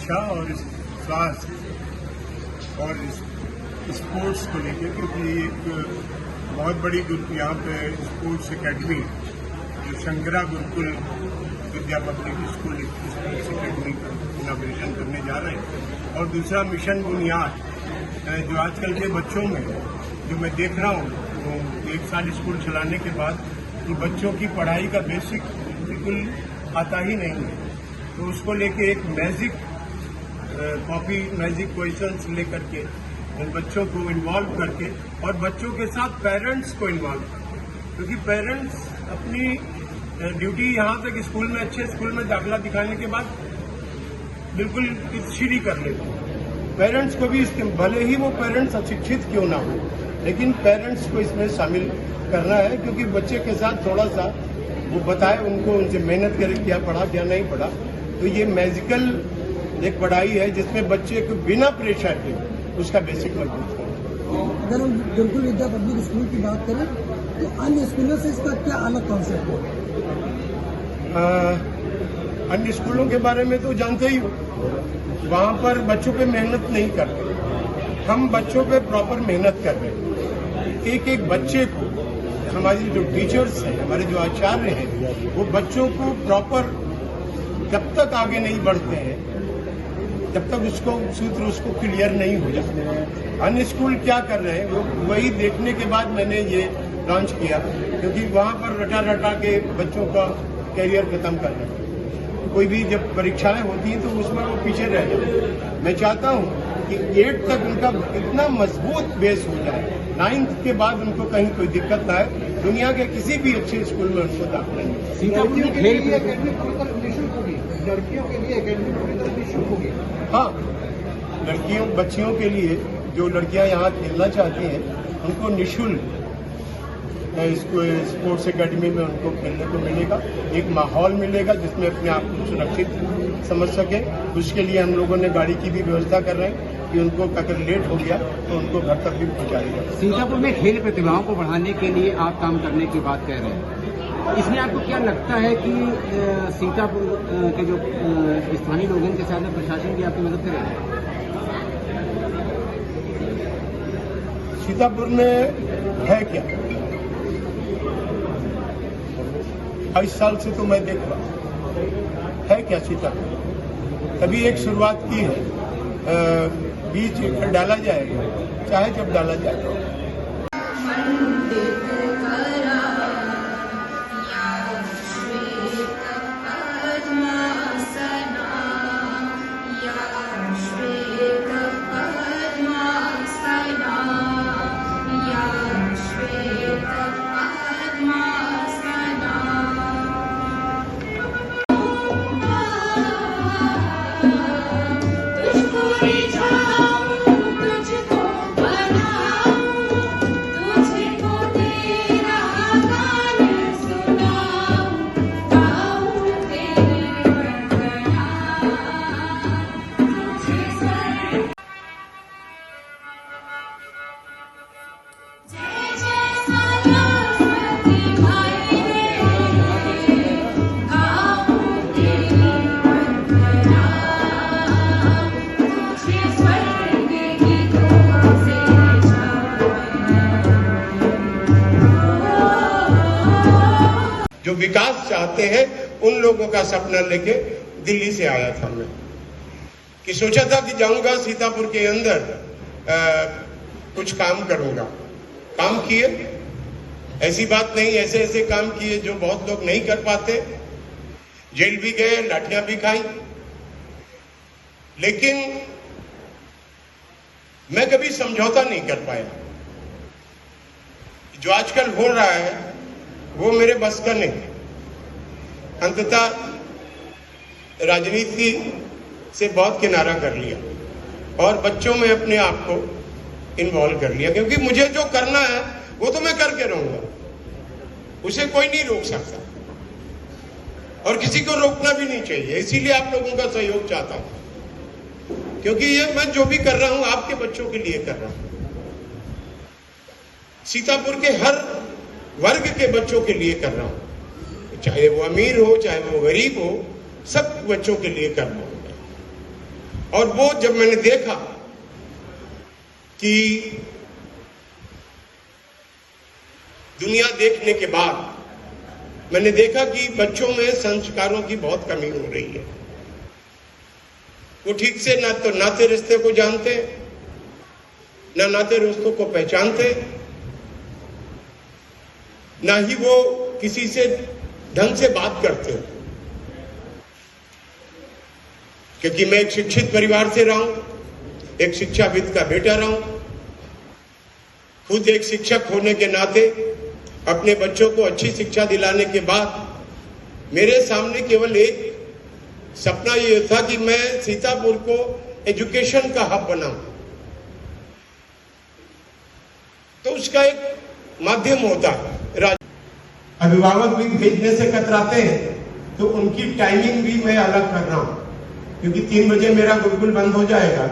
शिक्षा और स्वास्थ्य और स्पोर्ट्स को लेकर, क्योंकि एक बहुत बड़ी यहाँ पे स्पोर्ट्स एकेडमी जो शंकरा गुरुकुल विद्या पब्लिक स्कूल स्पोर्ट्स एकेडमी का इनॉग्रेशन करने जा रहे हैं। और दूसरा मिशन बुनियाद जो आजकल के बच्चों में जो मैं देख रहा हूँ, तो 1 साल स्कूल चलाने के बाद कि बच्चों की पढ़ाई का बेसिक बिल्कुल आता ही नहीं है, तो उसको लेके एक मैजिक कॉपी मैजिक क्वेश्चंस लेकर के उन बच्चों को इन्वॉल्व करके और बच्चों के साथ पेरेंट्स को इन्वॉल्व करके, क्योंकि पेरेंट्स अपनी ड्यूटी यहाँ तक स्कूल में अच्छे स्कूल में दाखिला दिखाने के बाद बिल्कुल श्री कर लेते हैं। पेरेंट्स को भी इसके, भले ही वो पेरेंट्स अशिक्षित क्यों ना हो, लेकिन पेरेंट्स को इसमें शामिल करना है, क्योंकि बच्चे के साथ थोड़ा सा वो बताए उनको, उनसे मेहनत करे क्या पढ़ा क्या नहीं पढ़ा। तो ये मैजिकल एक पढ़ाई है जिसमें बच्चे को बिना प्रेशर के उसका बेसिक मजबूत है। अगर हम गुरुकुल विद्या पब्लिक स्कूल की बात करें तो अन्य स्कूलों से इसका क्या अलग कॉन्सेप्ट है? अन्य स्कूलों के बारे में तो जानते ही हो, वहाँ पर बच्चों पे मेहनत नहीं करते, हम बच्चों पे प्रॉपर मेहनत कर रहे हैं। एक एक बच्चे को हमारी जो टीचर्स हैं, हमारे जो आचार्य हैं, वो बच्चों को प्रॉपर जब तक आगे नहीं बढ़ते हैं, जब तक उसको सूत्र उसको क्लियर नहीं हो जाते। अन्य स्कूल क्या कर रहे हैं, वो वही देखने के बाद मैंने ये लॉन्च किया, क्योंकि वहाँ पर रटा रटा के बच्चों का कैरियर खत्म कर रहे हैं। कोई भी जब परीक्षाएं होती हैं तो उसमें वो पीछे रह जाते हैं। मैं चाहता हूँ कि 8 तक उनका इतना मजबूत बेस हो जाए, 9th के बाद उनको कहीं कोई दिक्कत ना आए, दुनिया के किसी भी अच्छे स्कूल में उनको दाखिला नहीं। लड़कियों के लिए एकेडमी पूरी तरह निःशुल्क होगी, लड़कियों के लिए एकेडमी पूरी तरह निःशुल्क होगी। हाँ, लड़कियों बच्चियों के लिए जो लड़कियां यहाँ खेलना चाहती हैं उनको निःशुल्क इसको स्पोर्ट्स एकेडमी में उनको खेलने को मिलेगा, एक माहौल मिलेगा जिसमें अपने आप को सुरक्षित समझ सके। उसके लिए हम लोगों ने गाड़ी की भी व्यवस्था कर रहे हैं कि उनको अगर लेट हो गया तो उनको घर तक भी पहुँचाएगा। सीतापुर में खेल प्रतिभाओं को बढ़ाने के लिए आप काम करने की बात कह रहे हैं, इसमें आपको क्या लगता है कि सीतापुर के जो स्थानीय लोगों के साथ में प्रशासन की आपकी मदद करेगा? सीतापुर में है क्या, 22 साल से तो मैं देख रहा है क्या सीतापुर। कभी एक शुरुआत की है, बीज डाला जाएगा, चाहे जब डाला जाएगा। जो विकास चाहते हैं उन लोगों का सपना लेके दिल्ली से आया था मैं, कि सोचा था कि जाऊंगा सीतापुर के अंदर कुछ काम करूंगा। काम किए, ऐसी बात नहीं, ऐसे ऐसे काम किए जो बहुत लोग नहीं कर पाते। जेल भी गए, लाठियां भी खाई, लेकिन मैं कभी समझौता नहीं कर पाया। जो आजकल हो रहा है वो मेरे बस का नहीं। अंततः राजनीति से बहुत किनारा कर लिया और बच्चों में अपने आप को इन्वॉल्व कर लिया, क्योंकि मुझे जो करना है वो तो मैं करके रहूंगा, उसे कोई नहीं रोक सकता और किसी को रोकना भी नहीं चाहिए। इसीलिए आप लोगों का सहयोग चाहता हूं, क्योंकि ये मैं जो भी कर रहा हूं आपके बच्चों के लिए कर रहा हूं, सीतापुर के हर वर्ग के बच्चों के लिए कर रहा हूं, चाहे वो अमीर हो चाहे वो गरीब हो, सब बच्चों के लिए कर रहा हूं। और वो जब मैंने देखा कि दुनिया देखने के बाद मैंने देखा कि बच्चों में संस्कारों की बहुत कमी हो रही है। वो ठीक से ना तो नाते रिश्ते को जानते, ना नाते रिश्तों को पहचानते, ना ही वो किसी से ढंग से बात करते हो। क्योंकि मैं एक शिक्षित परिवार से रहा हूं, एक शिक्षाविद का बेटा रहा हूं, खुद एक शिक्षक होने के नाते अपने बच्चों को अच्छी शिक्षा दिलाने के बाद मेरे सामने केवल एक सपना ये था कि मैं सीतापुर को एजुकेशन का हब बनाऊं। तो उसका एक माध्यम होता है। अभिभावक भी भेजने से कतराते हैं, तो उनकी टाइमिंग भी मैं अलग कर रहा हूं, क्योंकि 3 बजे मेरा गुरुकुल बंद हो जाएगा।